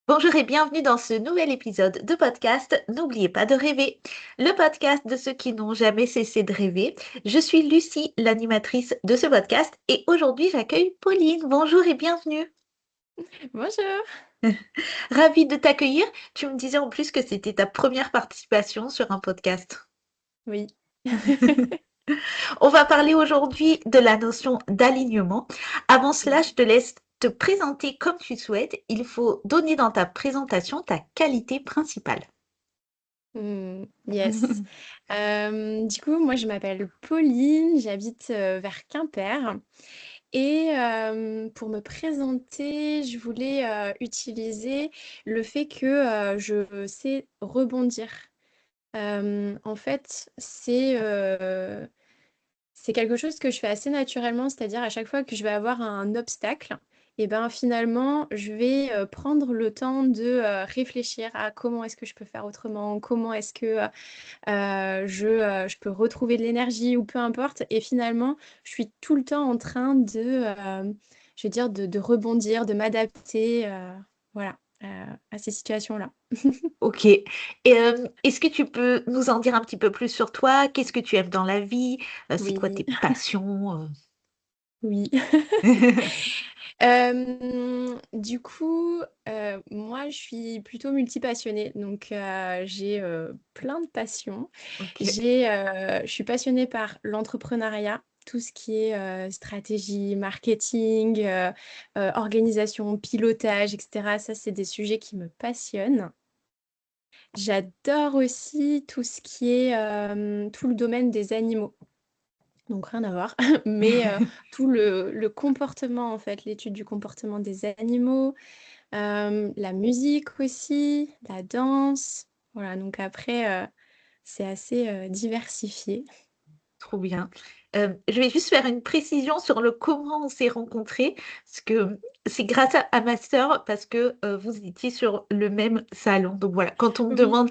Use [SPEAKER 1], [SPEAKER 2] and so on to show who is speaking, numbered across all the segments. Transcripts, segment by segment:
[SPEAKER 1] Bonjour et bienvenue dans ce nouvel épisode de podcast N'oubliez pas de rêver, le podcast de ceux qui n'ont jamais cessé de rêver. Je suis Lucie, l'animatrice de ce podcast, et aujourd'hui j'accueille Pauline. Bonjour et bienvenue.
[SPEAKER 2] Bonjour.
[SPEAKER 1] Ravie de t'accueillir. Tu me disais en plus que c'était ta première participation sur un podcast.
[SPEAKER 2] Oui.
[SPEAKER 1] On va parler aujourd'hui de la notion d'alignement. Avant cela, je
[SPEAKER 2] Mhm.
[SPEAKER 1] te laisse te présenter comme tu souhaites. Il faut donner dans ta présentation ta qualité principale.
[SPEAKER 2] Yes. Du coup, moi, je m'appelle Pauline, j'habite vers Quimper. Et pour me présenter, je voulais utiliser le fait que je sais rebondir. En fait, c'est quelque chose que je fais assez naturellement, c'est-à-dire à chaque fois que je vais avoir un obstacle, et ben finalement, je vais prendre le temps de réfléchir à comment est-ce que je peux faire autrement, comment est-ce que je peux retrouver de l'énergie ou peu importe. Et finalement, je suis tout le temps en train je veux dire, de rebondir, de m'adapter, voilà, à ces situations-là.
[SPEAKER 1] Ok. Et est-ce que tu peux nous en dire un petit peu plus sur toi? Qu'est-ce que tu aimes dans la vie? C'est quoi
[SPEAKER 2] Oui,
[SPEAKER 1] tes passions?
[SPEAKER 2] oui. Du coup, moi, je suis plutôt multipassionnée, donc j'ai plein de passions.
[SPEAKER 1] Ok.
[SPEAKER 2] Je suis passionnée par l'entrepreneuriat, tout ce qui est stratégie, marketing, organisation, pilotage, etc. Ça, c'est des sujets qui me passionnent. J'adore aussi tout ce qui est tout le domaine des animaux. Donc rien à voir, mais tout le comportement, en fait, l'étude du comportement des animaux, la musique aussi, la danse. Voilà, donc après, c'est assez diversifié.
[SPEAKER 1] Trop bien. Je vais juste faire une précision sur le comment on s'est rencontrés, parce que c'est grâce à ma sœur, parce que vous étiez sur le même salon. Donc voilà, quand on me
[SPEAKER 2] Oui.
[SPEAKER 1] demande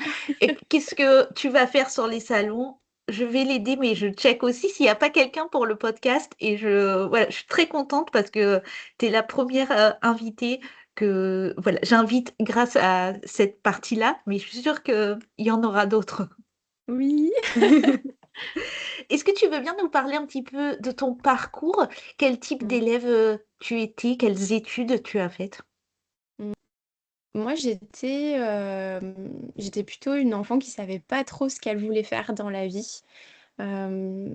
[SPEAKER 1] qu'est-ce que tu vas faire sur les salons, je vais l'aider, mais je check aussi s'il n'y a pas quelqu'un pour le podcast. Et voilà, je suis très contente parce que tu es la première invitée que voilà, j'invite grâce à cette partie-là, mais je suis sûre qu'il y en aura d'autres.
[SPEAKER 2] Oui.
[SPEAKER 1] Est-ce que tu veux bien nous parler un petit peu de ton parcours? Quel type
[SPEAKER 2] Mm.
[SPEAKER 1] d'élève tu étais? Quelles études tu as faites?
[SPEAKER 2] Mm. Moi, j'étais plutôt une enfant qui savait pas trop ce qu'elle voulait faire dans la vie. Euh,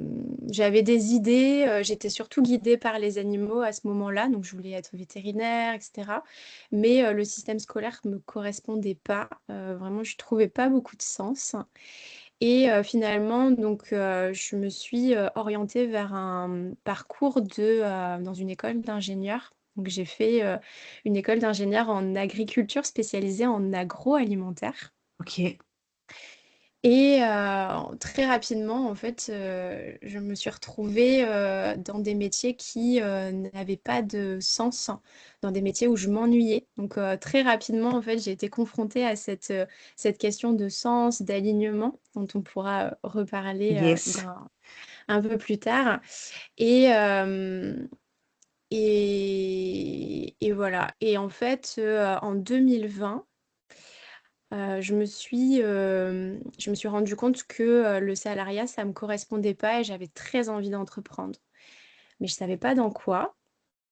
[SPEAKER 2] J'avais des idées, j'étais surtout guidée par les animaux à ce moment-là, donc je voulais être vétérinaire, etc. Mais le système scolaire ne me correspondait pas, vraiment, je trouvais pas beaucoup de sens. Et finalement, donc, je me suis orientée vers un parcours dans une école d'ingénieur. Donc, j'ai fait une école d'ingénieur en agriculture spécialisée en agroalimentaire.
[SPEAKER 1] Ok.
[SPEAKER 2] Et très rapidement, en fait, je me suis retrouvée dans des métiers qui n'avaient pas de sens, dans des métiers où je m'ennuyais. Donc très rapidement, en fait, j'ai été confrontée à cette question de sens, d'alignement, dont on pourra reparler
[SPEAKER 1] Yes.
[SPEAKER 2] un peu plus tard. Et, euh, et voilà. Et en fait, en 2020, je me suis rendu compte que le salariat, ça me correspondait pas et j'avais très envie d'entreprendre. Mais je savais pas dans quoi.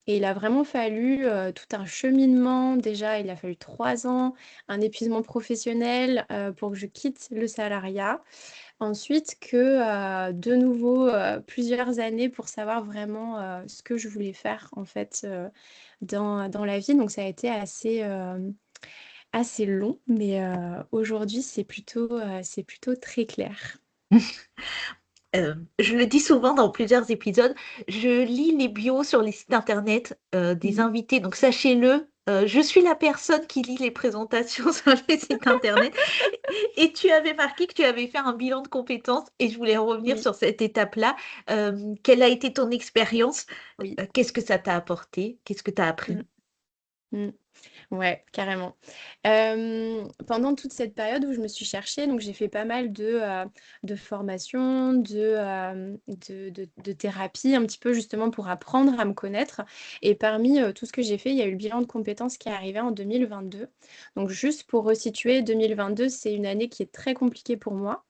[SPEAKER 2] Et il a vraiment fallu tout un cheminement. Déjà, il a fallu 3 ans, un épuisement professionnel pour que je quitte le salariat. Ensuite, que de nouveau plusieurs années pour savoir vraiment ce que je voulais faire en fait dans la vie. Donc ça a été assez long, mais aujourd'hui, c'est plutôt très clair.
[SPEAKER 1] Je le dis souvent dans plusieurs épisodes, je lis les bios sur les sites internet des
[SPEAKER 2] Mhm.
[SPEAKER 1] invités, donc sachez-le, je suis la personne qui lit les présentations sur les sites internet. Et tu avais marqué que tu avais fait un bilan de compétences et je voulais revenir
[SPEAKER 2] Oui,
[SPEAKER 1] sur cette étape-là. Quelle a été ton expérience?
[SPEAKER 2] oui.
[SPEAKER 1] Qu'est-ce que ça t'a apporté? Qu'est-ce que tu as appris?
[SPEAKER 2] Mm, mm. Ouais, carrément. Pendant toute cette période où je me suis cherchée, donc j'ai fait pas mal de formations, de thérapie, un petit peu justement pour apprendre à me connaître. Et parmi tout ce que j'ai fait, il y a eu le bilan de compétences qui est arrivé en 2022. Donc juste pour resituer, 2022, c'est une année qui est très compliquée pour moi.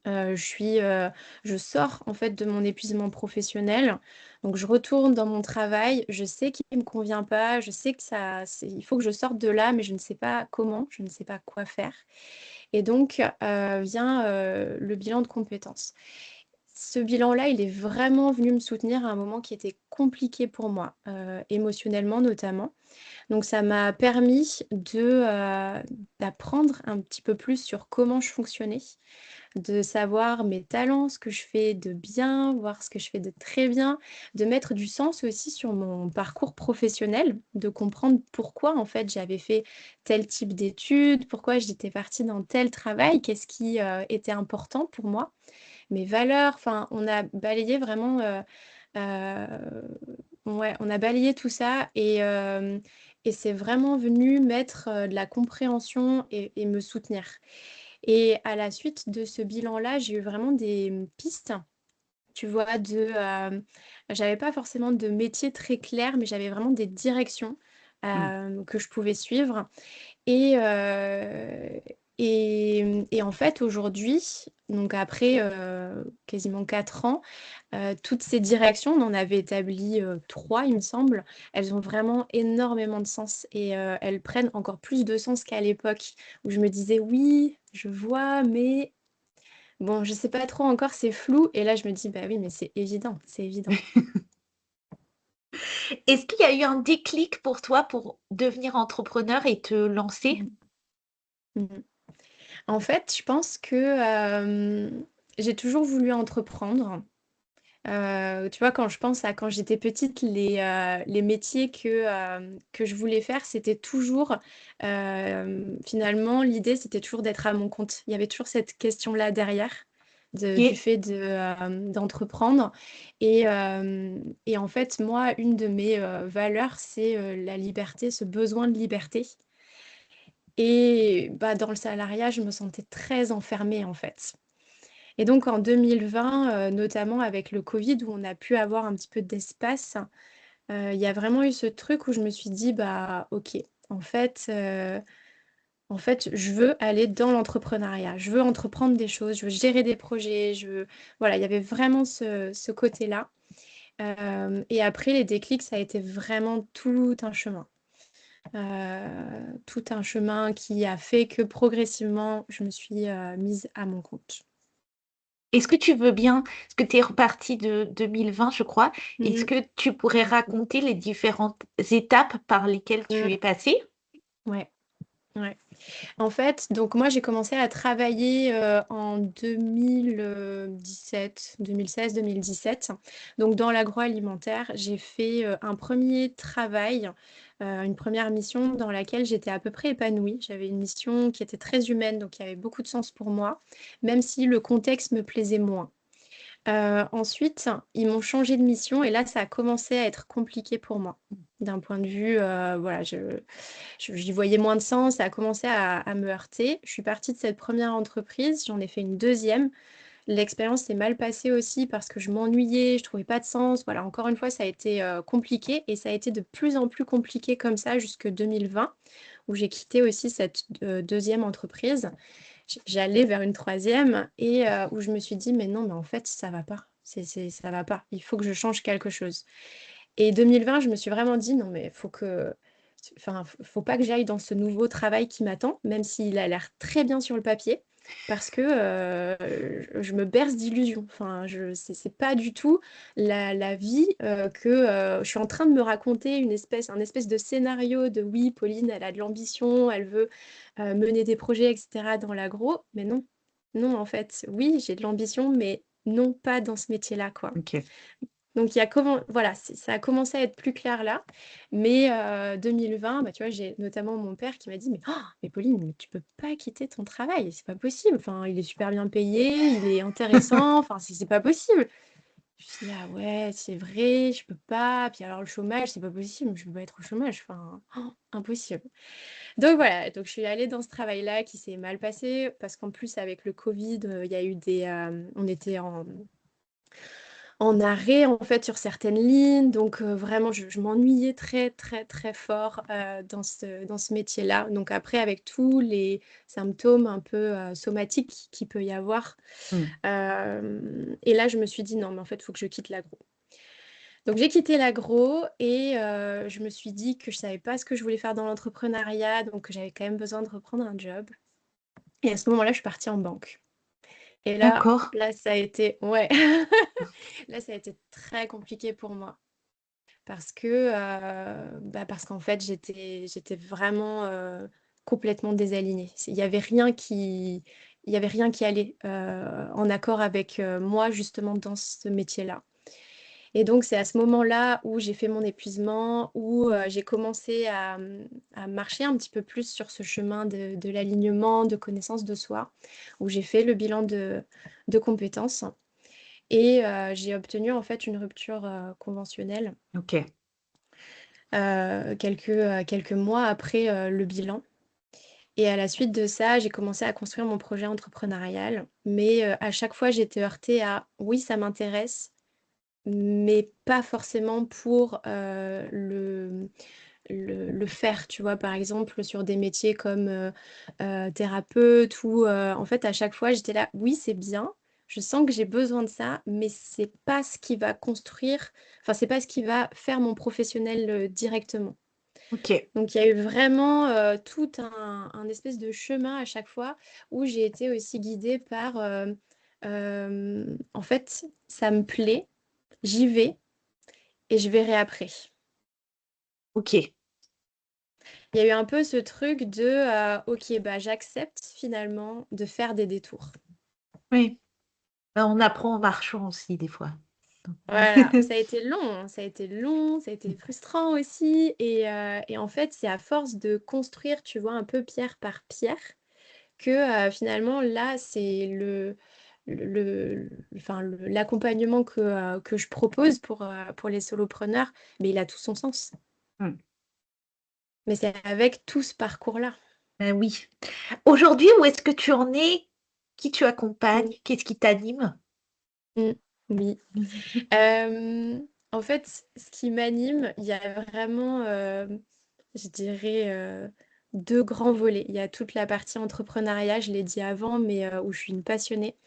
[SPEAKER 2] Je sors en fait de mon épuisement professionnel, donc je retourne dans mon travail. Je sais qu'il ne me convient pas, je sais que il faut que je sorte de là, mais je ne sais pas comment, je ne sais pas quoi faire. Et donc vient le bilan de compétences. Ce bilan-là, il est vraiment venu me soutenir à un moment qui était compliqué pour moi, émotionnellement notamment. Donc ça m'a permis d'apprendre un petit peu plus sur comment je fonctionnais, de savoir mes talents, ce que je fais de bien, voir ce que je fais de très bien, de mettre du sens aussi sur mon parcours professionnel, de comprendre pourquoi en fait j'avais fait tel type d'études, pourquoi j'étais partie dans tel travail, qu'est-ce qui était important pour moi, mes valeurs. Enfin, on a balayé vraiment, ouais, on a balayé tout ça et c'est vraiment venu mettre de la compréhension et me soutenir. Et à la suite de ce bilan-là, j'ai eu vraiment des pistes, tu vois, j'avais pas forcément de métier très clair, mais j'avais vraiment des directions
[SPEAKER 1] Mm.
[SPEAKER 2] que je pouvais suivre. Et, et en fait, aujourd'hui, donc après quasiment 4 ans, toutes ces directions, on en avait établi 3, il me semble, elles ont vraiment énormément de sens et elles prennent encore plus de sens qu'à l'époque où je me disais oui, je vois, mais bon, je sais pas trop encore, c'est flou. Et là, je me dis, bah oui, mais c'est évident, c'est évident.
[SPEAKER 1] Est-ce qu'il y a eu un déclic pour toi pour devenir entrepreneur et te lancer?
[SPEAKER 2] Mhm. Mhm. En fait, je pense que j'ai toujours voulu entreprendre. Tu vois, quand je pense à quand j'étais petite, les métiers que je voulais faire, c'était toujours, finalement, l'idée, c'était toujours d'être à mon compte. Il y avait toujours cette question-là derrière, du
[SPEAKER 1] Ok.
[SPEAKER 2] fait d'entreprendre. Et en fait, moi, une de mes valeurs, c'est la liberté, ce besoin de liberté. Et bah, dans le salariat, je me sentais très enfermée, en fait. Et donc en 2020, notamment avec le Covid, où on a pu avoir un petit peu d'espace, il y a vraiment eu ce truc où je me suis dit, bah ok, en fait, euh, en fait, je veux aller dans l'entrepreneuriat, je veux entreprendre des choses, je veux gérer des projets, Voilà, il y avait vraiment ce côté-là. Et après, les déclics, ça a été vraiment tout un chemin. Tout un chemin qui a fait que progressivement, je me suis mise à mon compte.
[SPEAKER 1] Est-ce que tu veux bien, parce que tu es reparti de 2020, je crois, est-ce
[SPEAKER 2] Mhm.
[SPEAKER 1] que tu pourrais raconter les différentes étapes par lesquelles tu
[SPEAKER 2] Mm.
[SPEAKER 1] es passé?
[SPEAKER 2] Ouais, ouais. En fait, donc moi j'ai commencé à travailler en 2017, 2016-2017. Donc dans l'agroalimentaire, j'ai fait un premier travail, une première mission dans laquelle j'étais à peu près épanouie. J'avais une mission qui était très humaine, donc il y avait beaucoup de sens pour moi, même si le contexte me plaisait moins. Ensuite, ils m'ont changé de mission et là, ça a commencé à être compliqué pour moi. D'un point de vue, voilà, j'y voyais moins de sens, ça a commencé à me heurter. Je suis partie de cette première entreprise, j'en ai fait une deuxième. L'expérience s'est mal passée aussi parce que je m'ennuyais, je trouvais pas de sens. Voilà, encore une fois, ça a été compliqué et ça a été de plus en plus compliqué comme ça jusque 2020, où j'ai quitté aussi cette deuxième entreprise. J'allais vers une troisième et où je me suis dit, mais non, mais en fait, ça va pas. Ça va pas. Il faut que je change quelque chose. Et 2020, je me suis vraiment dit, non, mais enfin, faut pas que j'aille dans ce nouveau travail qui m'attend, même s'il a l'air très bien sur le papier, parce que je me berce d'illusions. Enfin, c'est pas du tout la vie que je suis en train de me raconter un espèce de scénario de oui, Pauline, elle a de l'ambition, elle veut mener des projets, etc. dans l'agro, mais non. Non, en fait, oui, j'ai de l'ambition, mais non pas dans ce métier-là, quoi.
[SPEAKER 1] Ok.
[SPEAKER 2] Donc, voilà, ça a commencé à être plus clair là. Mais 2020, bah, tu vois, j'ai notamment mon père qui m'a dit, mais Pauline, mais tu peux pas quitter ton travail, c'est pas possible. Enfin, il est super bien payé, il est intéressant, enfin, c'est pas possible. Je suis là: «Ouais, c'est vrai, je peux pas. Puis alors le chômage, c'est pas possible, je peux pas être au chômage, enfin, impossible». Donc voilà, donc je suis allée dans ce travail-là qui s'est mal passé parce qu'en plus avec le covid, il y a eu on était en arrêt, en fait, sur certaines lignes. Donc, vraiment, je m'ennuyais très, très, très fort, dans ce métier-là. Donc après, avec tous les symptômes un peu, somatiques qu'il peut y avoir,
[SPEAKER 1] Mmh.
[SPEAKER 2] et là, je me suis dit: «Non, mais en fait, il faut que je quitte l'agro». Donc j'ai quitté l'agro et je me suis dit que je savais pas ce que je voulais faire dans l'entrepreneuriat, donc que j'avais quand même besoin de reprendre un job et à ce moment-là, je suis partie en banque et
[SPEAKER 1] D'accord.
[SPEAKER 2] là, ça a été ouais, là, ça a été très compliqué pour moi. Parce que, parce qu'en fait, j'étais vraiment, complètement désalignée. Il y avait rien qui allait, en accord avec, moi, justement, dans ce métier-là. Et donc c'est à ce moment-là où j'ai fait mon épuisement, où, j'ai commencé à marcher un petit peu plus sur ce chemin de l'alignement, de connaissance de soi, où j'ai fait le bilan de compétences et j'ai obtenu, en fait, une rupture, conventionnelle.
[SPEAKER 1] OK.
[SPEAKER 2] Quelques mois après, le bilan et à la suite de ça, j'ai commencé à construire mon projet entrepreneurial. Mais, à chaque fois, j'étais heurtée à: «Oui, ça m'intéresse, mais pas forcément pour, le faire», tu vois? Par exemple, sur des métiers comme, thérapeute ou, en fait, à chaque fois, j'étais là: «Oui, c'est bien, je sens que j'ai besoin de ça, mais c'est pas ce qui va construire, enfin, c'est pas ce qui va faire mon professionnel, directement».
[SPEAKER 1] OK.
[SPEAKER 2] Donc il y a eu vraiment, tout un espèce de chemin à chaque fois où j'ai été aussi guidée par, en fait, ça me plaît, j'y vais et je verrai après.
[SPEAKER 1] OK.
[SPEAKER 2] Il y a eu un peu ce truc de, OK, bah, j'accepte finalement de faire des détours.
[SPEAKER 1] Oui. Bah, on apprend en marchant aussi des fois. Donc
[SPEAKER 2] Voilà, ça a été long, hein, ça a été long, ça a été frustrant aussi et en fait, c'est à force de construire, tu vois, un peu pierre par pierre que, finalement là, c'est l'accompagnement que je propose pour les solopreneurs, mais il a tout son sens.
[SPEAKER 1] Mmh.
[SPEAKER 2] Mais c'est avec tout ce parcours-là.
[SPEAKER 1] Bah, oui. Aujourd'hui, où est-ce que tu en es? Qui tu
[SPEAKER 2] Mmh.
[SPEAKER 1] accompagnes? Qu'est-ce qui t'anime?
[SPEAKER 2] Mmh. Oui. En fait, ce qui m'anime, il y a vraiment, je dirais, 2 grands volets. Il y a toute la partie entrepreneuriat, je l'ai dit avant, mais où je suis une passionnée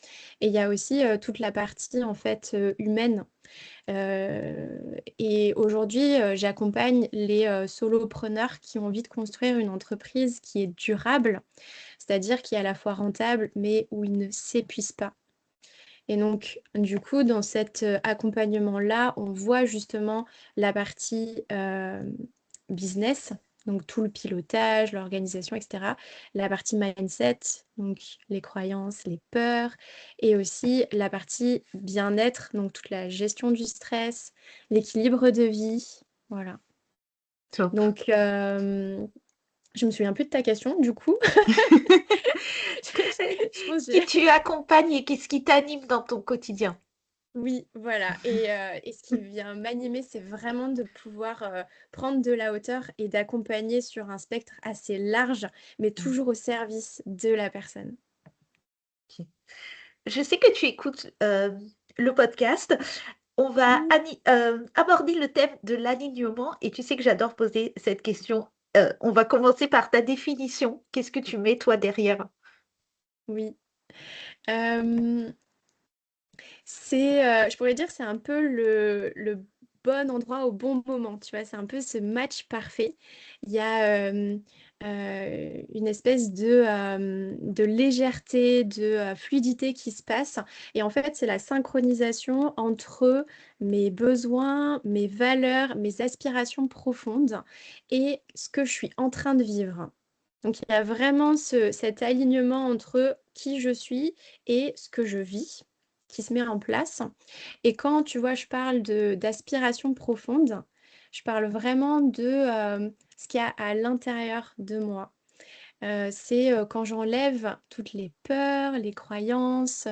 [SPEAKER 2] et il y a aussi, toute la partie, en fait, humaine. Et aujourd'hui, j'accompagne les, solopreneurs qui ont envie de construire une entreprise qui est durable, c'est-à-dire qui est à la fois rentable, mais où ils ne s'épuisent pas. Et donc, du coup, dans cet, accompagnement-là, on voit justement la partie, business, donc tout le pilotage, l'organisation et cetera. La partie mindset, donc les croyances, les peurs et aussi la partie bien-être, donc toute la gestion du stress, l'équilibre de vie, voilà.
[SPEAKER 1] Top.
[SPEAKER 2] Donc, je me souviens plus de ta question du coup. Je pense que
[SPEAKER 1] Qui tu accompagnes et qu'est-ce qui t'anime dans ton quotidien?
[SPEAKER 2] oui, voilà et ce qui vient m'animer, c'est vraiment de pouvoir, prendre de la hauteur et d'accompagner sur un spectre assez large, mais
[SPEAKER 1] Mmh.
[SPEAKER 2] toujours au service de la personne.
[SPEAKER 1] OK. Je sais que tu écoutes, le podcast. On va
[SPEAKER 2] Mmh.
[SPEAKER 1] aborder le thème de l'alignement et tu sais que j'adore poser cette question. On va commencer par ta définition. Qu'est-ce que tu mets toi derrière?
[SPEAKER 2] Oui. Hem, je pourrais dire, c'est un peu le bon endroit au bon moment, tu vois? C'est un peu ce match parfait. Il y a, une espèce de légèreté, de, fluidité qui se passe et en fait, c'est la synchronisation entre mes besoins, mes valeurs, mes aspirations profondes et ce que je suis en train de vivre. Donc il y a vraiment cet alignement entre qui je suis et ce que je vis qui se met en place. Et quand, tu vois, je parle d'aspiration profonde, je parle vraiment de ce qu'il y a à l'intérieur de moi. C'est quand j'enlève toutes les peurs, les croyances,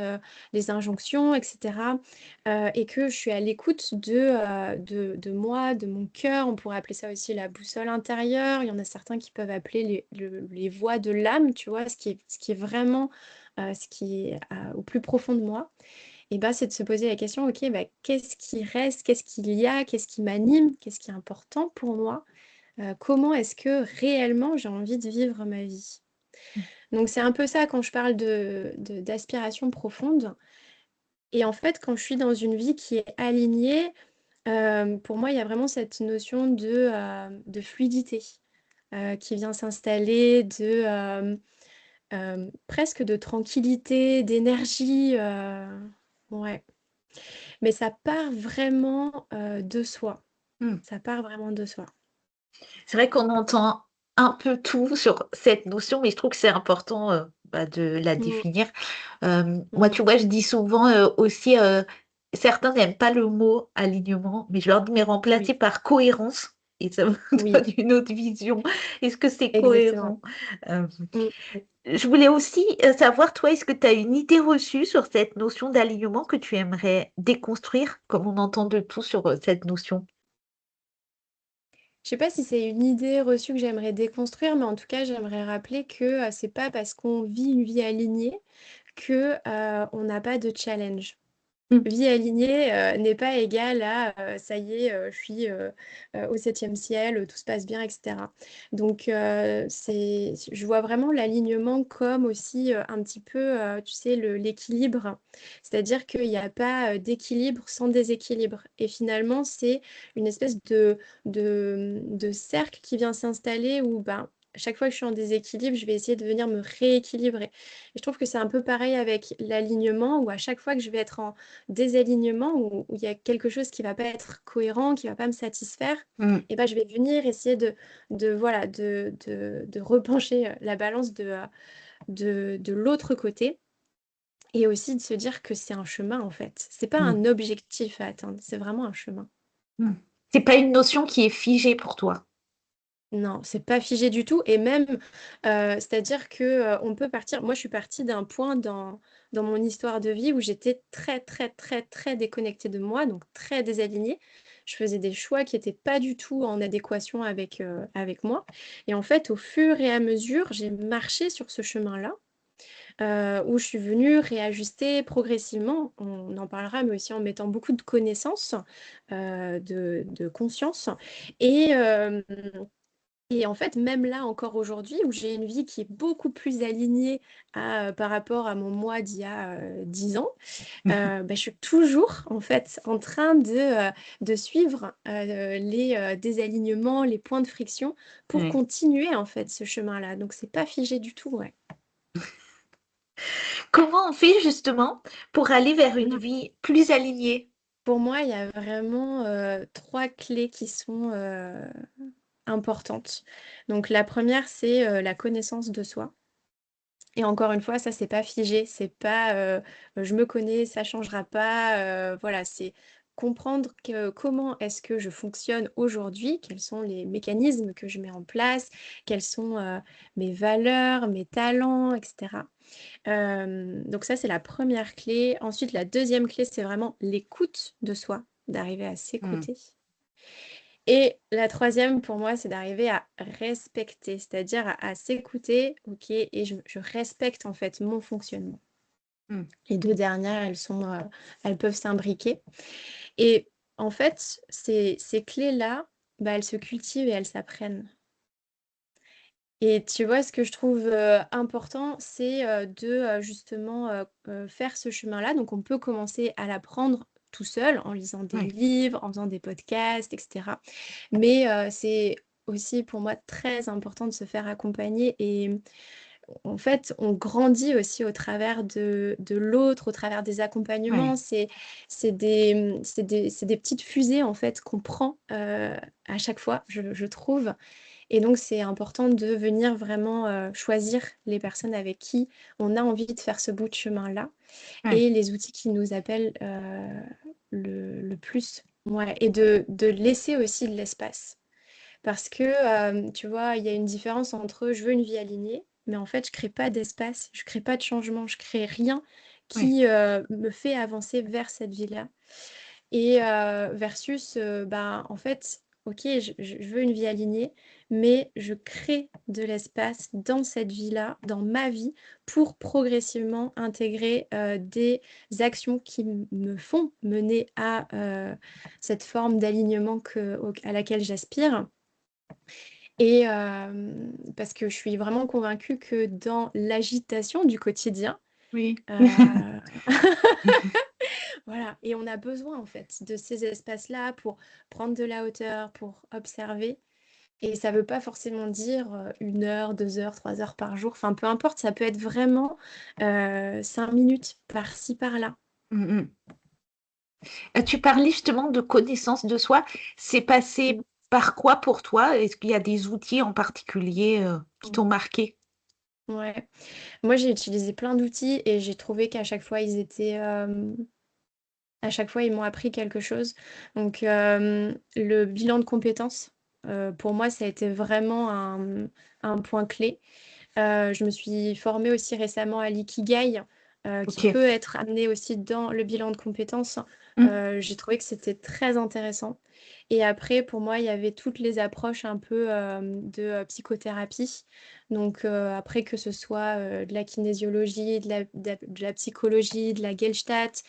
[SPEAKER 2] les injonctions, etc. Et que je suis à l'écoute de moi, de mon cœur. On pourrait appeler ça aussi la boussole intérieure. Il y en a certains qui peuvent appeler les voix de l'âme, tu vois, ce qui est vraiment ce qui est au plus profond de moi. Et ben, c'est de se poser la question, ok, bah, qu'est-ce qui reste, qu'est-ce qu'il y a, qu'est-ce qui m'anime, qu'est-ce qui est important pour moi, comment est-ce que réellement j'ai envie de vivre ma vie. Donc c'est un peu ça quand je parle d'aspiration profonde. Et en fait, quand je suis dans une vie qui est alignée, pour moi, il y a vraiment cette notion de fluidité qui vient s'installer, presque de tranquillité, d'énergie. Ouais. Mais ça part vraiment de soi.
[SPEAKER 1] Hmm.
[SPEAKER 2] Ça part vraiment de soi.
[SPEAKER 1] C'est vrai qu'on entend un peu tout sur cette notion, mais je trouve que c'est important de la
[SPEAKER 2] Mm,
[SPEAKER 1] définir. Moi,
[SPEAKER 2] mm.
[SPEAKER 1] tu vois, je dis souvent aussi, certains n'aiment pas le mot alignement, mais je leur dis, mais remplacer
[SPEAKER 2] Oui,
[SPEAKER 1] par cohérence, et ça me
[SPEAKER 2] oui,
[SPEAKER 1] donne une autre vision. Est-ce que c'est
[SPEAKER 2] exactement.
[SPEAKER 1] cohérent? Euh,
[SPEAKER 2] Mm.
[SPEAKER 1] je voulais aussi savoir, toi, est-ce que tu as une idée reçue sur cette notion d'alignement que tu aimerais déconstruire, comme on entend de tout sur cette notion?
[SPEAKER 2] Je sais pas si c'est une idée reçue que j'aimerais déconstruire, mais en tout cas, j'aimerais rappeler que c'est pas parce qu'on vit une vie alignée que on n'a pas de challenge.
[SPEAKER 1] Hmm.
[SPEAKER 2] Vie alignée n'est pas égale à ça y est, je suis au septième ciel, tout se passe bien, etc. Donc, je vois vraiment l'alignement comme aussi un petit peu, tu sais, l'équilibre. C'est-à-dire qu'il n'y a pas d'équilibre sans déséquilibre. Et finalement, c'est une espèce de cercle qui vient s'installer où ben, à chaque fois que je suis en déséquilibre, je vais essayer de venir me rééquilibrer. Et je trouve que c'est un peu pareil avec l'alignement, où à chaque fois que je vais être en désalignement, où il y a quelque chose qui va pas être cohérent, qui va pas me satisfaire,
[SPEAKER 1] Hmm.
[SPEAKER 2] et ben, je vais venir essayer voilà, de repencher la balance de l'autre côté. Et aussi de se dire que c'est un chemin en fait. C'est pas
[SPEAKER 1] Hmm.
[SPEAKER 2] un objectif à atteindre, c'est vraiment un chemin.
[SPEAKER 1] Hmm. C'est pas une notion qui est figée pour toi.
[SPEAKER 2] Non, c'est pas figé du tout. Et même, c'est-à-dire que on peut partir. Moi, je suis partie d'un point dans mon histoire de vie où j'étais très, très, très, très déconnectée de moi, donc très désalignée. Je faisais des choix qui n'étaient pas du tout en adéquation avec moi. Et en fait, au fur et à mesure, j'ai marché sur ce chemin-là, où je suis venue réajuster progressivement. On en parlera, mais aussi en mettant beaucoup de connaissances, de conscience. Et, et en fait, même là encore aujourd'hui, où j'ai une vie qui est beaucoup plus alignée par rapport à mon moi d'il y a 10 ans, bah, je suis toujours en fait en train de suivre les désalignements, les points de friction pour
[SPEAKER 1] Ouais.
[SPEAKER 2] continuer en fait ce chemin-là. Donc c'est pas figé du tout, ouais.
[SPEAKER 1] Comment on fait justement pour aller vers une
[SPEAKER 2] Mm.
[SPEAKER 1] vie plus alignée?
[SPEAKER 2] Pour moi, il y a vraiment trois clés qui sont importantes. Donc la première, c'est la connaissance de soi. Et encore une fois, ça, c'est pas figé, c'est pas je me connais, ça changera pas. Voilà, c'est comprendre comment est-ce que je fonctionne aujourd'hui, quels sont les mécanismes que je mets en place, quelles sont mes valeurs, mes talents, etc. Donc ça, c'est la première clé. Ensuite, la deuxième clé, c'est vraiment l'écoute de soi, d'arriver à
[SPEAKER 1] Hmm.
[SPEAKER 2] s'écouter. Et la troisième, pour moi, c'est d'arriver à respecter, c'est-à-dire à s'écouter, ok, et je respecte en fait mon fonctionnement.
[SPEAKER 1] Hmm.
[SPEAKER 2] Les deux dernières, elles peuvent s'imbriquer. Et en fait, ces clés-là, bah, elles se cultivent et elles s'apprennent. Et tu vois, ce que je trouve important, c'est de justement faire ce chemin-là. Donc, on peut commencer à l'apprendre tout seul en lisant des
[SPEAKER 1] Ouais.
[SPEAKER 2] livres, en faisant des podcasts, etc. Mais c'est aussi pour moi très important de se faire accompagner. Et en fait, on grandit aussi au travers de l'autre, au travers des accompagnements.
[SPEAKER 1] Ouais.
[SPEAKER 2] C'est des petites fusées en fait qu'on prend à chaque fois, je trouve. Et donc, c'est important de venir vraiment choisir les personnes avec qui on a envie de faire ce bout de chemin-là
[SPEAKER 1] Ouais.
[SPEAKER 2] et les outils qui nous appellent le plus. Ouais. Et de laisser aussi de l'espace. Parce que, tu vois, il y a une différence entre je veux une vie alignée mais en fait, je crée pas d'espace, je crée pas de changement, je crée rien
[SPEAKER 1] Oui.
[SPEAKER 2] qui me fait avancer vers cette vie-là. Et versus, bah, en fait, ok, je veux une vie alignée, mais je crée de l'espace dans cette vie-là, dans ma vie, pour progressivement intégrer des actions qui me font mener à cette forme d'alignement à laquelle j'aspire. Et parce que je suis vraiment convaincue que dans l'agitation du quotidien,
[SPEAKER 1] Oui.
[SPEAKER 2] euh, voilà, et on a besoin en fait de ces espaces-là pour prendre de la hauteur, pour observer. Et ça ne veut pas forcément dire 1 heure, 2 heures, 3 heures par jour. Enfin, peu importe, ça peut être vraiment 5 minutes par-ci, par-là.
[SPEAKER 1] Mm, tu parlais justement de connaissance de soi. C'est passé
[SPEAKER 2] Mm.
[SPEAKER 1] par quoi pour toi? Est-ce qu'il y a des outils en particulier qui t'ont marqué?
[SPEAKER 2] Ouais. Moi, j'ai utilisé plein d'outils et j'ai trouvé qu'à chaque fois, à chaque fois, ils m'ont appris quelque chose. Donc, le bilan de compétences, pour moi, ça a été vraiment un point clé. Je me suis formée aussi récemment à l'ikigai, qui
[SPEAKER 1] Ok.
[SPEAKER 2] peut être amené aussi dans le bilan de compétences.
[SPEAKER 1] Mm.
[SPEAKER 2] J'ai trouvé que c'était très intéressant. Et après, pour moi, il y avait toutes les approches un peu de psychothérapie. Donc, après, que ce soit de la kinésiologie, de la psychologie, de la Gestalt,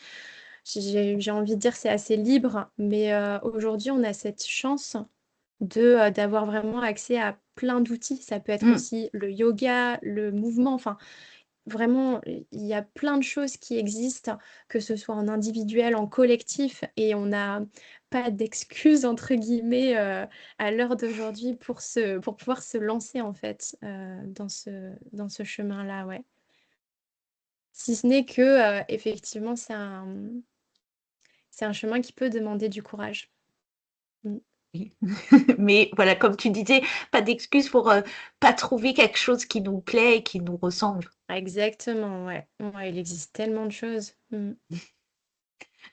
[SPEAKER 2] j'ai envie de dire c'est assez libre. Mais aujourd'hui, on a cette chance d'avoir vraiment accès à plein d'outils. Ça peut être
[SPEAKER 1] Mm.
[SPEAKER 2] aussi le yoga, le mouvement, enfin vraiment, il y a plein de choses qui existent, que ce soit en individuel, en collectif, et on n'a pas d'excuses entre guillemets à l'heure d'aujourd'hui pour pouvoir se lancer en fait dans ce chemin-là, ouais. Si ce n'est que effectivement c'est un chemin qui peut demander du courage. Mm.
[SPEAKER 1] Oui. Mais voilà, comme tu disais, pas d'excuse pour pas trouver quelque chose qui nous plaît et qui nous ressemble.
[SPEAKER 2] Exactement, ouais. Ouais, il existe tellement de choses. Mm.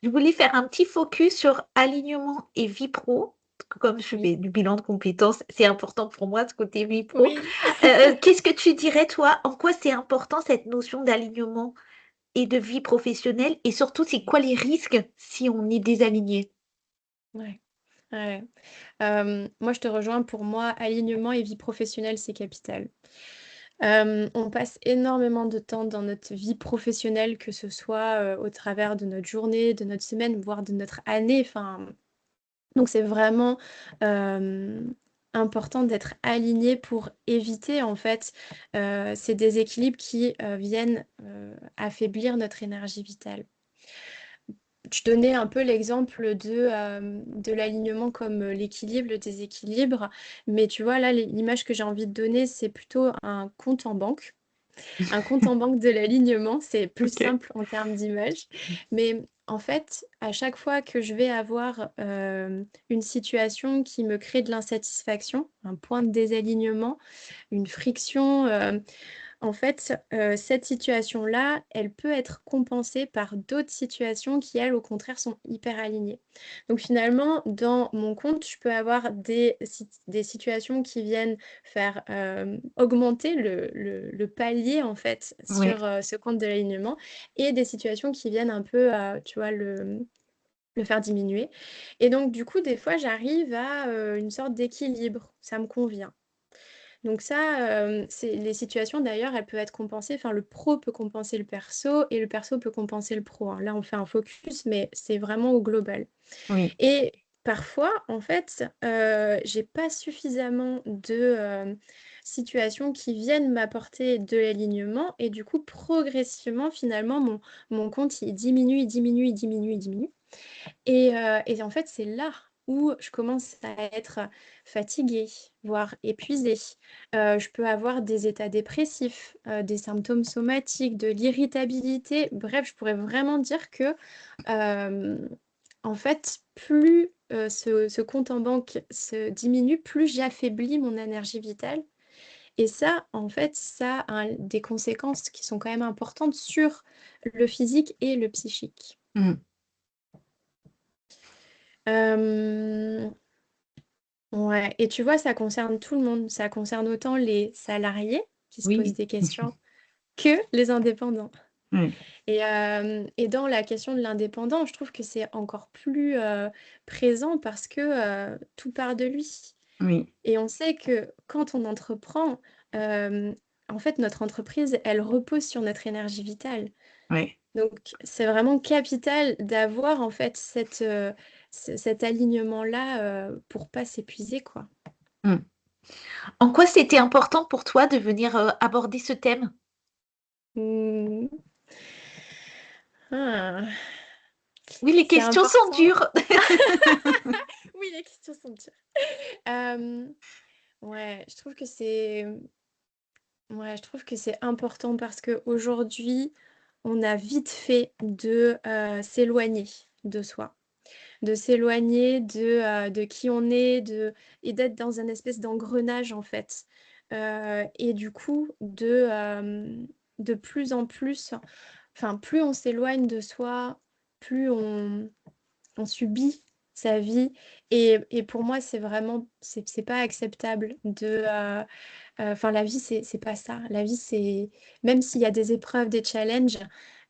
[SPEAKER 1] Je voulais faire un petit focus sur alignement et vie pro. Comme je
[SPEAKER 2] Oui.
[SPEAKER 1] fais du bilan de compétences, c'est important pour moi ce côté vie pro.
[SPEAKER 2] Oui.
[SPEAKER 1] Qu'est-ce que tu dirais, toi, en quoi c'est important cette notion d'alignement et de vie professionnelle? Et surtout, c'est quoi les risques si on est désaligné?
[SPEAKER 2] Ouais. Ouais. Moi, je te rejoins. Pour moi, alignement et vie professionnelle, c'est capital. On passe énormément de temps dans notre vie professionnelle, que ce soit au travers de notre journée, de notre semaine, voire de notre année. Enfin, donc, c'est vraiment euh, important d'être aligné pour éviter, en fait, ces déséquilibres qui viennent affaiblir notre énergie vitale. Je donnais un peu l'exemple de l'alignement comme l'équilibre, le déséquilibre. Mais tu vois, là, l'image que j'ai envie de donner, c'est plutôt un compte en banque. Un compte en banque de l'alignement, c'est plus
[SPEAKER 1] Ok.
[SPEAKER 2] simple en termes d'image. Mais en fait, à chaque fois que je vais avoir une situation qui me crée de l'insatisfaction, un point de désalignement, une friction, en fait, cette situation-là, elle peut être compensée par d'autres situations qui, elles, au contraire, sont hyper alignées. Donc finalement, dans mon compte, je peux avoir des situations qui viennent faire augmenter le palier, en fait,
[SPEAKER 1] Oui.
[SPEAKER 2] sur ce compte de l'alignement, et des situations qui viennent un peu, tu vois, le faire diminuer. Et donc, du coup, des fois, j'arrive à une sorte d'équilibre. Ça me convient. Donc ça, c'est les situations d'ailleurs, elles peuvent être compensées, enfin le pro peut compenser le perso et le perso peut compenser le pro, hein. Là, on fait un focus, mais c'est vraiment au global.
[SPEAKER 1] Oui.
[SPEAKER 2] Et parfois, en fait, j'ai pas suffisamment de situations qui viennent m'apporter de l'alignement et du coup, progressivement, finalement, mon compte, il diminue, il diminue, il diminue, il diminue. Et en fait, c'est là où je commence à être fatiguée, voire épuisée. Je peux avoir des états dépressifs, des symptômes somatiques, de l'irritabilité. Bref, je pourrais vraiment dire que, euh, en fait, plus ce compte en banque se diminue, plus j'affaiblis mon énergie vitale. Et ça, en fait, ça a des conséquences qui sont quand même importantes sur le physique et le psychique.
[SPEAKER 1] Mm.
[SPEAKER 2] Euh, Ouais, et tu vois, ça concerne tout le monde. Ça concerne autant les salariés. qui se posent
[SPEAKER 1] Oui.
[SPEAKER 2] des questions que les indépendants.
[SPEAKER 1] Ouais.
[SPEAKER 2] Et dans la question de l'indépendant, je trouve que c'est encore plus présent parce que tout part de lui.
[SPEAKER 1] Oui.
[SPEAKER 2] Et on sait que quand on entreprend, euh, en fait, notre entreprise, elle repose sur notre énergie vitale.
[SPEAKER 1] Ouais.
[SPEAKER 2] Donc, c'est vraiment capital d'avoir en fait cet alignement-là pour pas s'épuiser, quoi.
[SPEAKER 1] Mm. En quoi c'était important pour toi de venir aborder ce thème?
[SPEAKER 2] Hmm. Ah.
[SPEAKER 1] Oui, les
[SPEAKER 2] C'est
[SPEAKER 1] questions sont
[SPEAKER 2] important.
[SPEAKER 1] dures.
[SPEAKER 2] Oui, les questions sont dures. Euh, ouais, je trouve que c'est important parce qu'aujourd'hui, on a vite fait de s'éloigner de soi, de s'éloigner de qui on est, et d'être dans un espèce d'engrenage en fait. Et du coup, de plus en plus, enfin, plus on s'éloigne de soi, plus on subit sa vie. Et pour moi, c'est pas acceptable enfin, la vie, c'est pas ça. La vie, c'est, même s'il y a des épreuves, des challenges,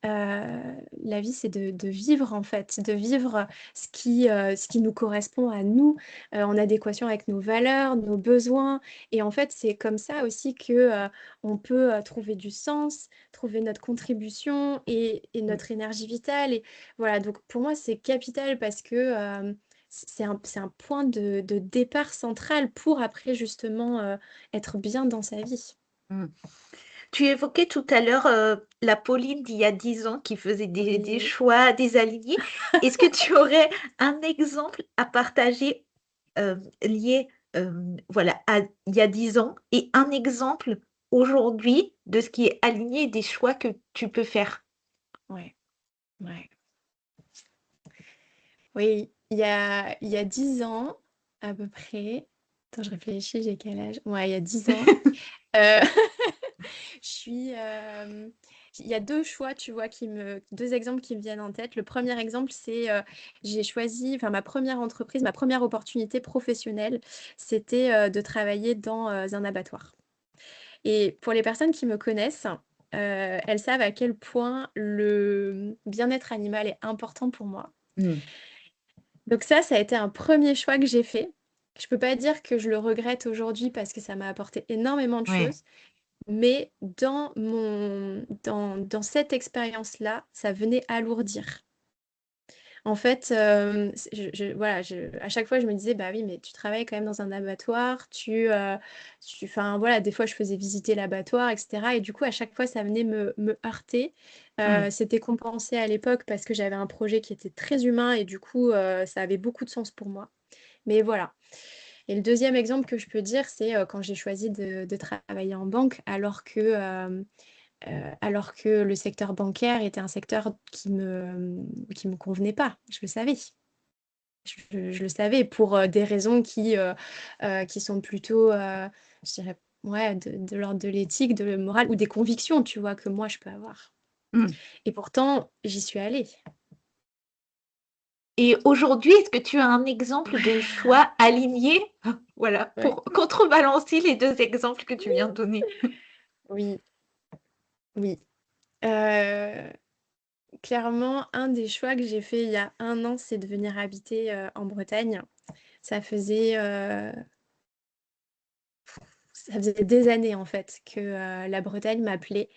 [SPEAKER 2] la vie, c'est de vivre, en fait, de vivre ce qui nous correspond à nous, en adéquation avec nos valeurs, nos besoins. Et en fait, c'est comme ça aussi que, on peut trouver du sens, trouver notre contribution et notre énergie vitale. Et voilà, donc pour moi, c'est capital parce que c'est un point de départ central pour après, justement, être bien dans sa vie.
[SPEAKER 1] Mm. Tu évoquais tout à l'heure la Pauline d'il y a 10 ans qui faisait des
[SPEAKER 2] Oui.
[SPEAKER 1] choix désalignés. Est-ce que tu aurais un exemple à partager lié voilà, à il y a 10 ans et un exemple aujourd'hui de ce qui est aligné et des choix que tu peux faire?
[SPEAKER 2] Ouais, ouais. Oui, il y a 10 ans, à peu près. Attends, je réfléchis, j'ai quel âge? Ouais, il y a 10 ans. euh, je suis. Il y a deux choix, tu vois, deux exemples qui me viennent en tête. Le premier exemple, c'est j'ai choisi, enfin, ma première entreprise, ma première opportunité professionnelle, c'était de travailler dans un abattoir. Et pour les personnes qui me connaissent, elles savent à quel point le bien-être animal est important pour moi.
[SPEAKER 1] Mm.
[SPEAKER 2] Donc ça a été un premier choix que j'ai fait. Je peux pas dire que je le regrette aujourd'hui parce que ça m'a apporté énormément de
[SPEAKER 1] Ouais.
[SPEAKER 2] choses, mais dans cette expérience-là, ça venait alourdir. En fait, voilà, à chaque fois, je me disais, bah oui, mais tu travailles quand même dans un abattoir, enfin voilà, des fois, je faisais visiter l'abattoir, etc. Et du coup, à chaque fois, ça venait me heurter.
[SPEAKER 1] Ouais.
[SPEAKER 2] C'était compensé à l'époque parce que j'avais un projet qui était très humain et du coup, ça avait beaucoup de sens pour moi. Mais voilà. Et le deuxième exemple que je peux dire, c'est quand j'ai choisi de travailler en banque, alors que le secteur bancaire était un secteur qui me convenait pas. Je le savais. Je le savais pour des raisons qui sont plutôt, je dirais, ouais, de l'ordre de l'éthique, de la morale ou des convictions, tu vois, que moi je peux avoir.
[SPEAKER 1] Mm.
[SPEAKER 2] Et pourtant, j'y suis allée.
[SPEAKER 1] Et aujourd'hui, est-ce que tu as un exemple de choix aligné, voilà,
[SPEAKER 2] Ouais.
[SPEAKER 1] pour contrebalancer les deux exemples que tu viens de donner?
[SPEAKER 2] Oui, oui. Euh, Clairement, un des choix que j'ai fait il y a un an, c'est de venir habiter en Bretagne. Ça faisait, euh, Ça faisait des années en fait que la Bretagne m'appelait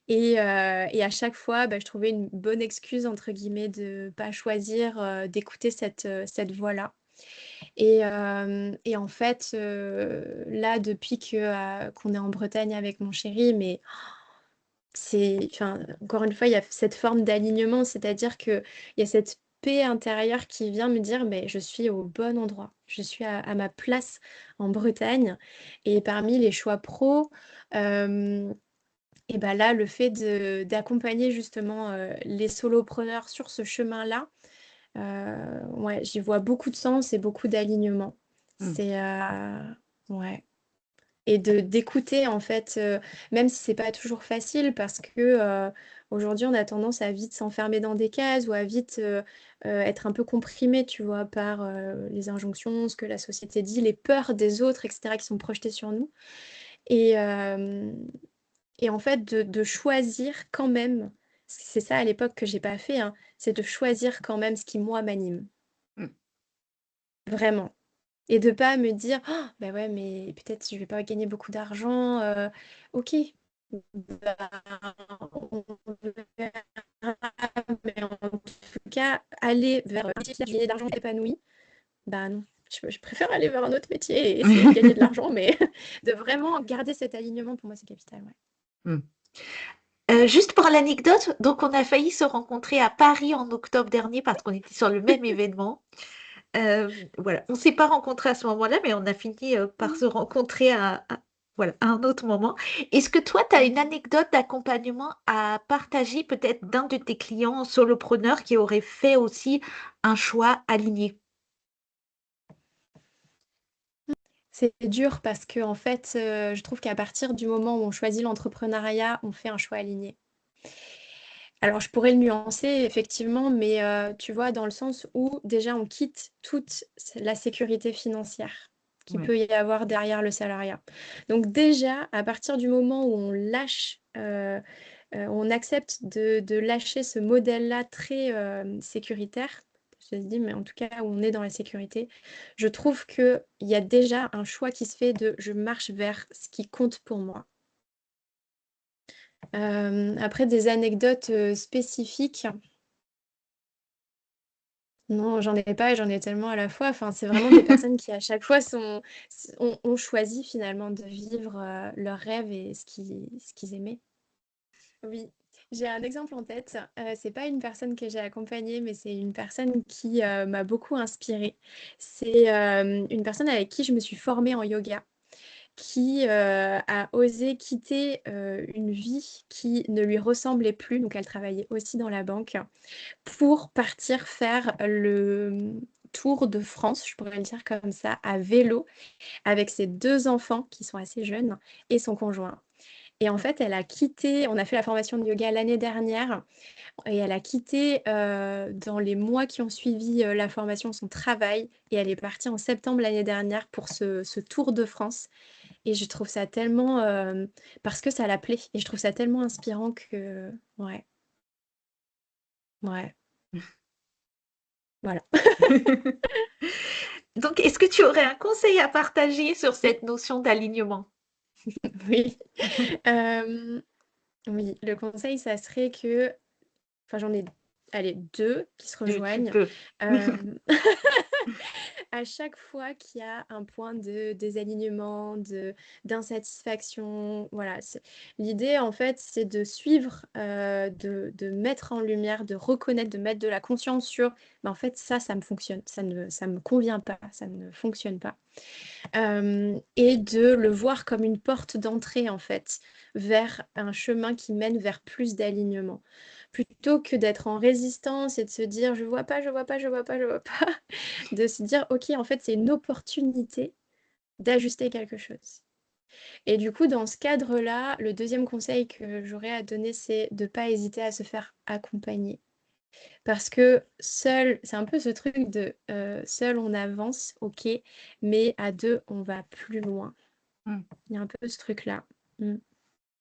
[SPEAKER 2] et à chaque fois je trouvais une bonne excuse entre guillemets de pas choisir d'écouter cette voix-là et en fait là depuis qu'on est en Bretagne avec mon chéri mais enfin encore une fois il y a cette forme d'alignement, c'est-à-dire que il y a cette paix intérieure qui vient me dire mais je suis au bon endroit, je suis à ma place en Bretagne. Et parmi les choix pro, euh, et ben là le fait d'accompagner justement les solopreneurs sur ce chemin-là, ouais, j'y vois beaucoup de sens et beaucoup d'alignement.
[SPEAKER 1] Mm.
[SPEAKER 2] C'est ouais, et de d'écouter en fait, même si c'est pas toujours facile parce que aujourd'hui on a tendance à vite s'enfermer dans des cases ou à vite être un peu comprimé, tu vois, par les injonctions, ce que la société dit, les peurs des autres, etc., qui sont projetées sur nous. Et, Et en fait, de choisir quand même, c'est ça à l'époque que j'ai pas fait, hein, c'est de choisir quand même ce qui, moi, m'anime.
[SPEAKER 1] Mm.
[SPEAKER 2] Vraiment. Et de pas me dire, oh, bah ouais, mais peut-être je vais pas gagner beaucoup d'argent. Ok. Bah, on verra. Mais en tout cas, aller vers un métier qui gagne de l'argent épanoui, bah non. Je préfère aller vers un autre métier et essayer de gagner de l'argent, mais de vraiment garder cet alignement, pour moi, c'est capital. Ouais.
[SPEAKER 1] Mm. Juste pour l'anecdote, donc on a failli se rencontrer à Paris en octobre dernier parce qu'on était sur le même événement. Voilà, on s'est pas rencontrés à ce moment-là, mais on a fini par se rencontrer voilà, à un autre moment. Est-ce que toi, tu as une anecdote d'accompagnement à partager, peut-être d'un de tes clients solopreneurs qui aurait fait aussi un choix aligné?
[SPEAKER 2] C'est dur parce que en fait, je trouve qu'à partir du moment où on choisit l'entrepreneuriat, on fait un choix aligné. Alors je pourrais le nuancer effectivement, mais tu vois, dans le sens où déjà on quitte toute la sécurité financière qu'il
[SPEAKER 1] Ouais,
[SPEAKER 2] peut y avoir derrière le salariat. Donc déjà, à partir du moment où on lâche, on accepte de lâcher ce modèle-là très sécuritaire, je te dis, mais en tout cas où on est dans la sécurité, je trouve qu'il y a déjà un choix qui se fait de je marche vers ce qui compte pour moi. Après, des anecdotes spécifiques. Non, j'en ai pas et j'en ai tellement à la fois. Enfin, c'est vraiment des personnes qui, à chaque fois, ont choisi finalement de vivre leurs rêves et ce qu'ils aimaient. Oui, j'ai un exemple en tête. C'est pas une personne que j'ai accompagnée, mais c'est une personne qui m'a beaucoup inspirée. C'est une personne avec qui je me suis formée en yoga, qui a osé quitter une vie qui ne lui ressemblait plus. Donc, elle travaillait aussi dans la banque pour partir faire le tour de France, je pourrais le dire comme ça, à vélo, avec ses 2 enfants qui sont assez jeunes et son conjoint. Et en fait, elle a quitté, on a fait la formation de yoga l'année dernière, et elle a quitté dans les mois qui ont suivi la formation son travail, et elle est partie en septembre l'année dernière pour ce Tour de France. Et je trouve ça tellement, parce que ça l'appelait, et je trouve ça tellement inspirant que, ouais, ouais, voilà.
[SPEAKER 1] Donc, est-ce que tu aurais un conseil à partager sur cette notion d'alignement?
[SPEAKER 2] Oui. Euh, oui, le conseil, ça serait que, enfin j'en ai, allez, 2 qui se
[SPEAKER 1] Tu
[SPEAKER 2] rejoignent.
[SPEAKER 1] peux.
[SPEAKER 2] Euh, à chaque fois qu'il y a un point de désalignement, d'insatisfaction, voilà. L'idée, en fait, c'est de suivre, de mettre en lumière, de reconnaître, de mettre de la conscience sur, en fait, ça me fonctionne, ça me convient pas, ça ne fonctionne pas. Et de le voir comme une porte d'entrée, en fait, vers un chemin qui mène vers plus d'alignement. Plutôt que d'être en résistance et de se dire je vois pas, je vois pas, je vois pas, je vois pas, de se dire ok, en fait, c'est une opportunité d'ajuster quelque chose. Et du coup, dans ce cadre-là, le deuxième conseil que j'aurais à donner, c'est de ne pas hésiter à se faire accompagner. Parce que seul, c'est un peu ce truc de seul on avance, ok, mais à deux, on va plus loin.
[SPEAKER 1] Mm.
[SPEAKER 2] Il y a un peu ce truc-là. Mm.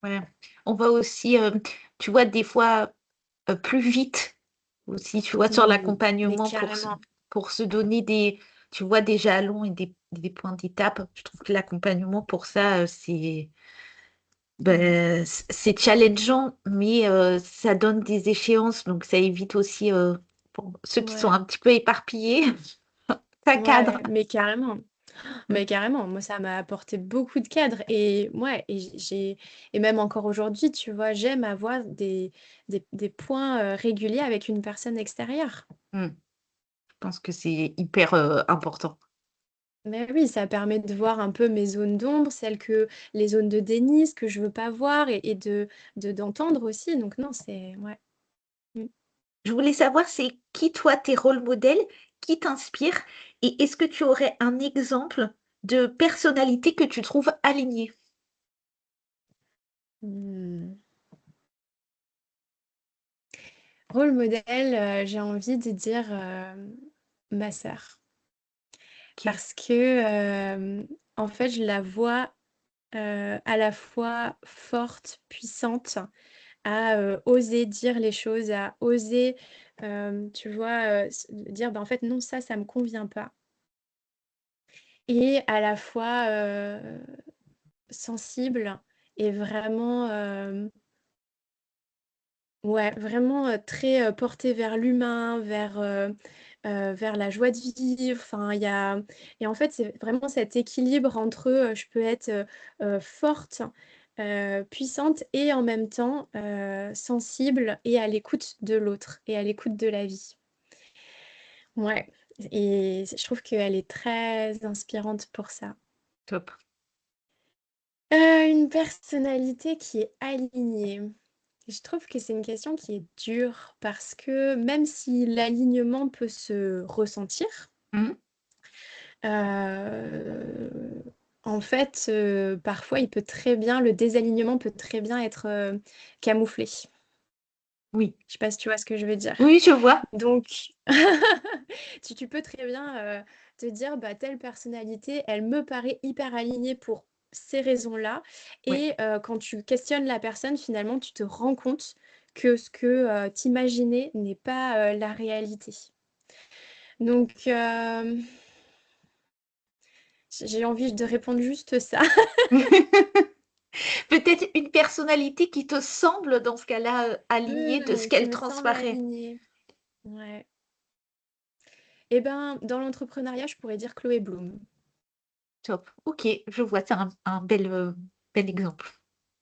[SPEAKER 1] Ouais. On va aussi, tu vois, des fois plus vite aussi, tu vois, sur
[SPEAKER 2] Mais
[SPEAKER 1] l'accompagnement
[SPEAKER 2] carrément.
[SPEAKER 1] pour se donner tu vois, des jalons et des points d'étape. Je trouve que l'accompagnement pour ça,
[SPEAKER 2] Ouais.
[SPEAKER 1] ben, c'est challengeant, mais ça donne des échéances, donc ça évite aussi, pour ceux qui sont
[SPEAKER 2] Ouais.
[SPEAKER 1] un petit peu éparpillés, ça cadre.
[SPEAKER 2] Ouais, mais carrément.
[SPEAKER 1] Mm.
[SPEAKER 2] Mais carrément, moi ça m'a apporté beaucoup de cadres et ouais, et même encore aujourd'hui, tu vois, j'aime avoir des points réguliers avec une personne extérieure.
[SPEAKER 1] Mm. Je pense que c'est hyper important.
[SPEAKER 2] Mais oui, ça permet de voir un peu mes zones d'ombre, les zones de déni, ce que je veux pas voir et d'entendre aussi. Donc non, c'est ouais. Mm.
[SPEAKER 1] Je voulais savoir, c'est qui toi tes rôles modèles, qui t'inspire, et est-ce que tu aurais un exemple de personnalité que tu trouves alignée?
[SPEAKER 2] Hmm. Rôle modèle, j'ai envie de dire ma sœur.
[SPEAKER 1] OK.
[SPEAKER 2] Parce que en fait, je la vois à la fois forte, puissante, à oser dire les choses, à oser, tu vois, dire, bah, en fait, non, ça me convient pas. Et à la fois sensible et vraiment, ouais, vraiment très portée vers l'humain, vers la joie de vivre. Enfin, il y a, et en fait, c'est vraiment cet équilibre entre je peux être forte, puissante et en même temps sensible et à l'écoute de l'autre et à l'écoute de la vie. Ouais, et je trouve qu'elle est très inspirante pour ça.
[SPEAKER 1] Top.
[SPEAKER 2] Une personnalité qui est alignée. Je trouve que c'est une question qui est dure parce que même si l'alignement peut se ressentir,
[SPEAKER 1] Mhm.
[SPEAKER 2] euh, en fait, parfois, le désalignement peut très bien être camouflé.
[SPEAKER 1] Oui.
[SPEAKER 2] Je sais pas si tu vois ce que je veux dire.
[SPEAKER 1] Oui, je vois.
[SPEAKER 2] Donc, tu peux très bien te dire, bah, telle personnalité, elle me paraît hyper alignée pour ces raisons-là.
[SPEAKER 1] Oui.
[SPEAKER 2] Et quand tu questionnes la personne, finalement, tu te rends compte que ce que t'imaginais n'est pas la réalité. Donc, j'ai envie de répondre juste ça.
[SPEAKER 1] Peut-être une personnalité qui te semble dans ce cas-là alignée de ce
[SPEAKER 2] Qui
[SPEAKER 1] qu'elle
[SPEAKER 2] me semble
[SPEAKER 1] transparaît.
[SPEAKER 2] alignée. Ouais. Eh ben, dans l'entrepreneuriat, je pourrais dire Chloé Bloom.
[SPEAKER 1] Top. Ok, je vois, c'est un bel exemple.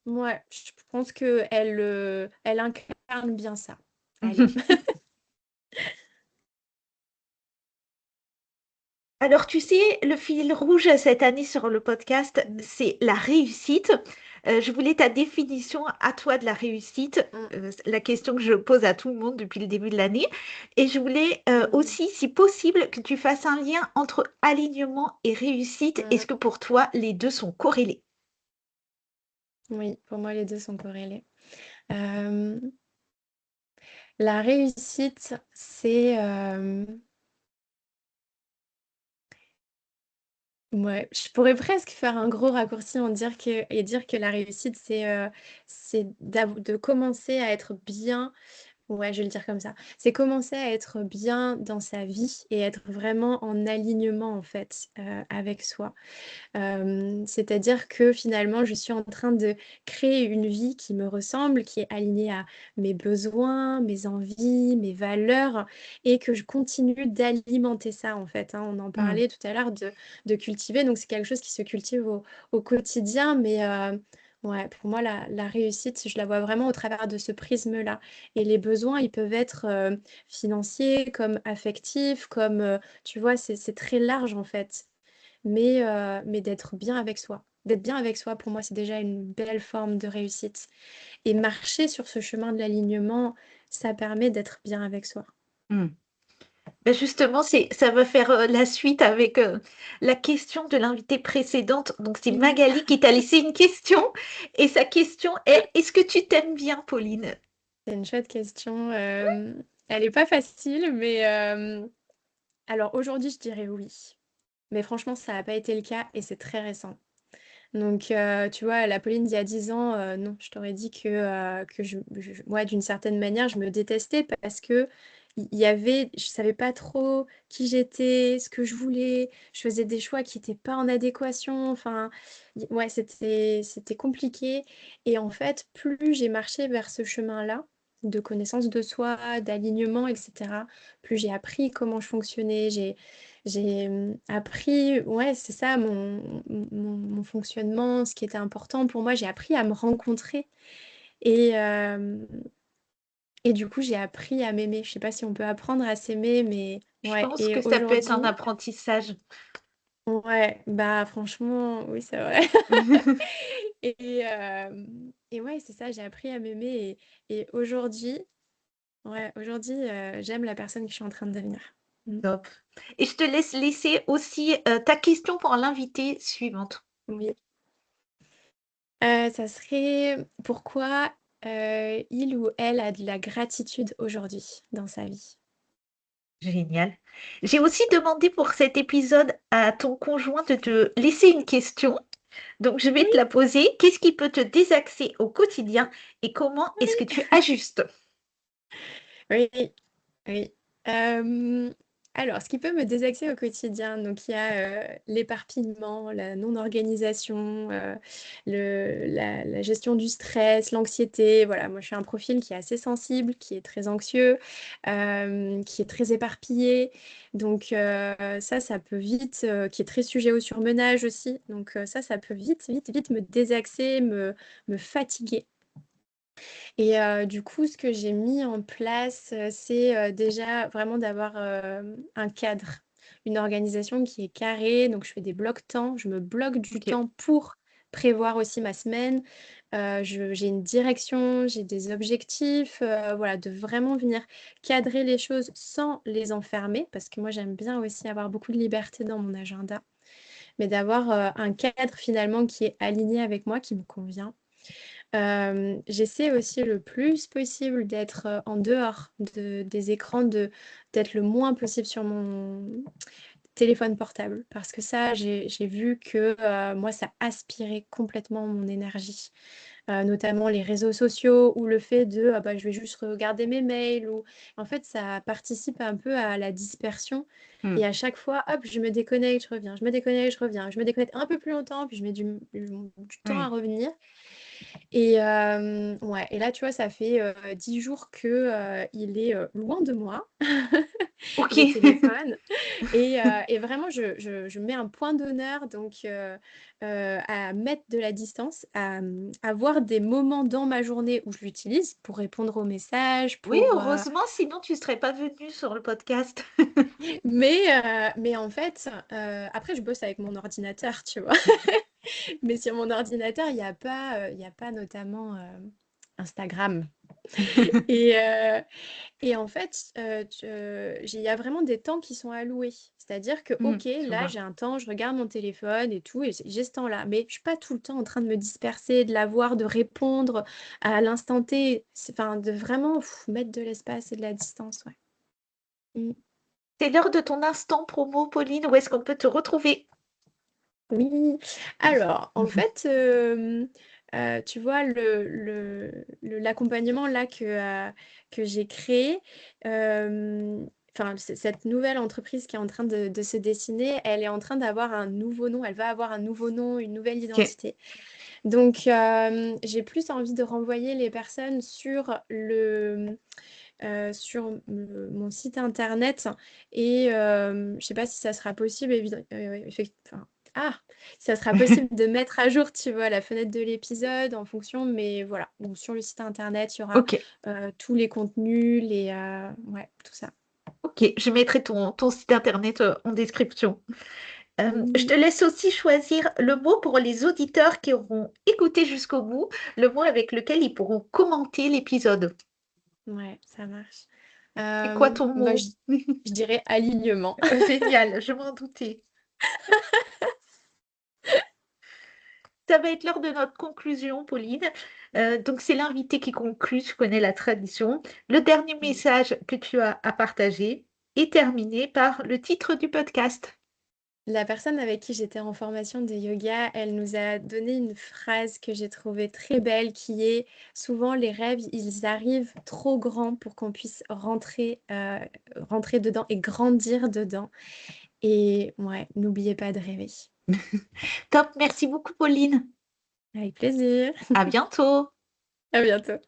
[SPEAKER 2] Ouais, je pense que elle incarne bien ça. Allez.
[SPEAKER 1] Alors, tu sais, le fil rouge cette année sur le podcast,
[SPEAKER 2] Mm,
[SPEAKER 1] c'est la réussite. Je voulais ta définition à toi de la réussite,
[SPEAKER 2] mm,
[SPEAKER 1] la question que je pose à tout le monde depuis le début de l'année. Et je voulais
[SPEAKER 2] mm,
[SPEAKER 1] aussi, si possible, que tu fasses un lien entre alignement et réussite.
[SPEAKER 2] mm.
[SPEAKER 1] Est-ce que pour toi, les deux sont corrélés?
[SPEAKER 2] Oui, pour moi, les deux sont corrélés. Euh, la réussite, c'est... ouais, je pourrais presque faire un gros raccourci et dire que la réussite, c'est de commencer à être bien. Ouais, je vais le dire comme ça. C'est commencer à être bien dans sa vie et être vraiment en alignement, en fait, avec soi. C'est-à-dire que finalement, je suis en train de créer une vie qui me ressemble, qui est alignée à mes besoins, mes envies, mes valeurs, et que je continue d'alimenter ça, en fait, hein. On en
[SPEAKER 1] Hmm.
[SPEAKER 2] parlait tout à l'heure de cultiver, donc c'est quelque chose qui se cultive au quotidien, mais ouais, pour moi, la réussite, je la vois vraiment au travers de ce prisme-là. Et les besoins, ils peuvent être financiers, comme affectifs, comme, tu vois, c'est très large, en fait, mais d'être bien avec soi. D'être bien avec soi, pour moi, c'est déjà une belle forme de réussite. Et marcher sur ce chemin de l'alignement, ça permet d'être bien avec soi.
[SPEAKER 1] Hmm. Ben justement, ça va faire la suite avec la question de l'invitée précédente. Donc, c'est
[SPEAKER 2] Oui.
[SPEAKER 1] Magali qui t'a laissé une question. Et sa question est, est-ce que tu t'aimes bien, Pauline?
[SPEAKER 2] C'est une chouette question. Elle n'est pas facile, mais alors aujourd'hui, je dirais oui. Mais franchement, ça n'a pas été le cas et c'est très récent. Donc, tu vois, la Pauline d'il y a 10 ans, non, je t'aurais dit que ouais, d'une certaine manière, je me détestais parce que je savais pas trop qui j'étais, ce que je voulais, je faisais des choix qui n'étaient pas en adéquation, enfin, ouais, c'était compliqué. Et en fait, plus j'ai marché vers ce chemin-là, de connaissance de soi, d'alignement, etc., plus j'ai appris comment je fonctionnais, j'ai appris, ouais, c'est ça, mon fonctionnement, ce qui était important pour moi. J'ai appris à me rencontrer et, euh, et du coup, j'ai appris à m'aimer. Je sais pas si on peut apprendre à s'aimer, mais
[SPEAKER 1] Je
[SPEAKER 2] ouais.
[SPEAKER 1] pense
[SPEAKER 2] Et
[SPEAKER 1] que ça peut être un
[SPEAKER 2] aujourd'hui,
[SPEAKER 1] apprentissage.
[SPEAKER 2] ouais, bah franchement, oui, c'est vrai. Et, et ouais, c'est ça, j'ai appris à m'aimer. Et aujourd'hui, ouais, aujourd'hui, j'aime la personne que je suis en train de devenir. Mm.
[SPEAKER 1] Top. Et je te laisse laisser aussi ta question pour l'invitée suivante.
[SPEAKER 2] Oui. Ça serait pourquoi il ou elle a de la gratitude aujourd'hui dans sa vie.
[SPEAKER 1] Génial. J'ai aussi demandé pour cet épisode à ton conjoint de te laisser une question. Donc, je vais
[SPEAKER 2] Oui,
[SPEAKER 1] te la poser. Qu'est-ce qui peut te désaxer au quotidien et comment est-ce que tu ajustes?
[SPEAKER 2] oui, oui. Alors, ce qui peut me désaxer au quotidien, donc il y a l'éparpillement, la non-organisation, la gestion du stress, l'anxiété. Voilà, moi je suis un profil qui est assez sensible, qui est très anxieux, qui est très éparpillé. Donc ça peut vite, qui est très sujet au surmenage aussi. Donc ça peut vite me désaxer, me fatiguer. Et du coup, ce que j'ai mis en place, c'est déjà vraiment d'avoir un cadre, une organisation qui est carrée. Donc, je fais des blocs temps, je me bloque du
[SPEAKER 1] Ok.
[SPEAKER 2] temps pour prévoir aussi ma semaine. J'ai une direction, j'ai des objectifs, voilà, de vraiment venir cadrer les choses sans les enfermer, parce que moi, j'aime bien aussi avoir beaucoup de liberté dans mon agenda, mais d'avoir un cadre finalement qui est aligné avec moi, qui me convient. J'essaie aussi le plus possible d'être en dehors des écrans, d'être le moins possible sur mon téléphone portable. Parce que ça, j'ai vu que moi, ça aspirait complètement mon énergie. Notamment les réseaux sociaux ou le fait de ah bah, je vais juste regarder mes mails. En fait, ça participe un peu à la dispersion.
[SPEAKER 1] Hmm.
[SPEAKER 2] Et à chaque fois, hop, je me déconnecte, je reviens, je me déconnecte, je reviens, je me déconnecte un peu plus longtemps, puis je mets du temps à
[SPEAKER 1] Ouais.
[SPEAKER 2] revenir. Et ouais, et là, tu vois, ça fait 10 jours que il est loin de moi,
[SPEAKER 1] Ok.
[SPEAKER 2] le téléphone. Et vraiment, je mets un point d'honneur donc à mettre de la distance, à avoir des moments dans ma journée où je l'utilise pour répondre aux messages,
[SPEAKER 1] Oui,
[SPEAKER 2] pour
[SPEAKER 1] heureusement, sinon tu serais pas venue sur le podcast.
[SPEAKER 2] mais en fait, après, je bosse avec mon ordinateur, tu vois. Mais sur mon ordinateur, il y a pas notamment Instagram. Et, et en fait, il y a vraiment des temps qui sont alloués. C'est-à-dire que,
[SPEAKER 1] Hmm,
[SPEAKER 2] OK,
[SPEAKER 1] je
[SPEAKER 2] là,
[SPEAKER 1] vois.
[SPEAKER 2] j'ai un temps, je regarde mon téléphone et tout, et j'ai ce temps-là. Mais je suis pas tout le temps en train de me disperser, de l'avoir, de répondre à l'instant T. Enfin, de vraiment mettre de l'espace et de la distance, ouais. Mm.
[SPEAKER 1] C'est l'heure de ton instant promo, Pauline. Où est-ce qu'on peut te retrouver?
[SPEAKER 2] Oui, alors en fait, tu vois, l'accompagnement là que j'ai créé, enfin, cette nouvelle entreprise qui est en train de se dessiner, elle est en train d'avoir un nouveau nom, elle va avoir un nouveau nom, une nouvelle
[SPEAKER 1] Ok.
[SPEAKER 2] identité. Donc, j'ai plus envie de renvoyer les personnes sur mon site internet et je sais pas si ça sera possible, enfin, si ça sera possible de mettre à jour, tu vois, la fenêtre de l'épisode en fonction, mais voilà. Donc, sur le site internet, il y aura
[SPEAKER 1] Ok.
[SPEAKER 2] tous les contenus, ouais, tout ça.
[SPEAKER 1] Ok. Je mettrai ton site internet en description. Je
[SPEAKER 2] Oui,
[SPEAKER 1] te laisse aussi choisir le mot pour les auditeurs qui auront écouté jusqu'au bout, le mot avec lequel ils pourront commenter l'épisode.
[SPEAKER 2] ouais, ça marche.
[SPEAKER 1] C'est quoi ton
[SPEAKER 2] Bah,
[SPEAKER 1] mot?
[SPEAKER 2] je dirais alignement.
[SPEAKER 1] Génial, je m'en doutais. Ça va être l'heure de notre conclusion, Pauline. Donc, c'est l'invité qui conclut, je connais la tradition. Le dernier message que tu as à partager est terminé par le titre du podcast.
[SPEAKER 2] La personne avec qui j'étais en formation de yoga, elle nous a donné une phrase que j'ai trouvée très belle qui est: «Souvent les rêves, ils arrivent trop grands pour qu'on puisse rentrer dedans et grandir dedans» et ouais, n'oubliez pas de rêver.
[SPEAKER 1] Top, merci beaucoup, Pauline.
[SPEAKER 2] Avec plaisir.
[SPEAKER 1] À bientôt.
[SPEAKER 2] À bientôt.